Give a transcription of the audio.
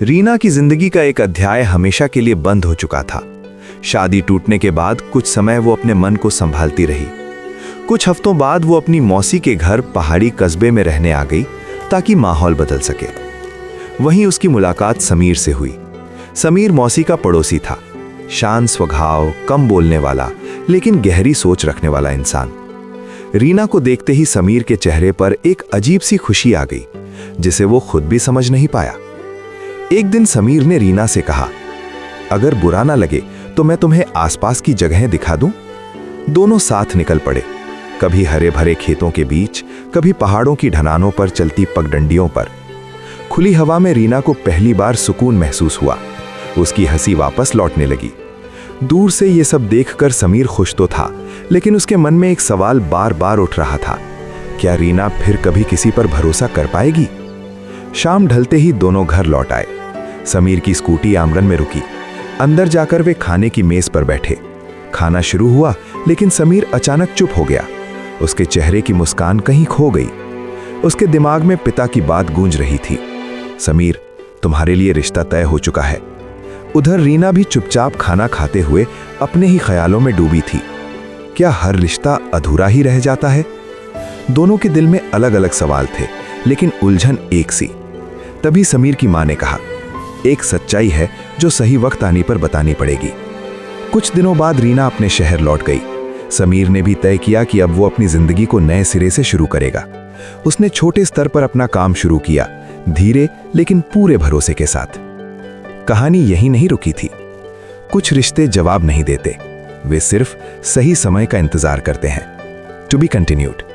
रीना की जिंदगी का एक अध्याय हमेशा के लिए बंद हो चुका था। शादी टूटने के बाद कुछ समय वो अपने मन को संभालती रही। कुछ हफ्तों बाद वो अपनी मौसी के घर पहाड़ी कस्बे में रहने आ गई ताकि माहौल बदल सके। वहीं उसकी मुलाकात समीर से हुई। समीर मौसी का पड़ोसी था, शांत स्वभाव, कम बोलने वाला लेकिन गहरी सोच रखने वाला इंसान। रीना को देखते ही समीर के चेहरे पर एक अजीब सी खुशी आ गई जिसे वो खुद भी समझ नहीं पाया। एक दिन समीर ने रीना से कहा, अगर बुरा ना लगे तो मैं तुम्हें आसपास की जगहें दिखा दूं। दोनों साथ निकल पड़े, कभी हरे भरे खेतों के बीच, कभी पहाड़ों की ढलानों पर चलती पगडंडियों पर। खुली हवा में रीना को पहली बार सुकून महसूस हुआ। उसकी हंसी वापस लौटने लगी। दूर से ये सब देखकर समीर खुश तो था, लेकिन उसके मन में एक सवाल बार बार उठ रहा था, क्या रीना फिर कभी किसी पर भरोसा कर पाएगी? शाम ढलते ही दोनों घर लौट आए। समीर की स्कूटी आंगन में रुकी। अंदर जाकर वे खाने की मेज पर बैठे। खाना शुरू हुआ, लेकिन समीर अचानक चुप हो गया। उसके चेहरे की मुस्कान कहीं खो गई। उसके दिमाग में पिता की बात गूंज रही थी, समीर, तुम्हारे लिए रिश्ता तय हो चुका है। उधर रीना भी चुपचाप खाना खाते हुए अपने ही ख्यालों में डूबी थी। क्या हर रिश्ता अधूरा ही रह जाता है? दोनों के दिल में अलग अलग सवाल थे, लेकिन उलझन एक सी। तभी समीर की मां ने कहा, एक सच्चाई है जो सही वक्त आने पर बतानी पड़ेगी। कुछ दिनों बाद रीना अपने शहर लौट गई। समीर ने भी तय किया कि अब वो अपनी जिंदगी को नए सिरे से शुरू करेगा। उसने छोटे स्तर पर अपना काम शुरू किया, धीरे लेकिन पूरे भरोसे के साथ। कहानी यहीं नहीं रुकी थी। कुछ रिश्ते जवाब नहीं देते, वे सिर्फ सही समय का इंतजार करते हैं। To be continued.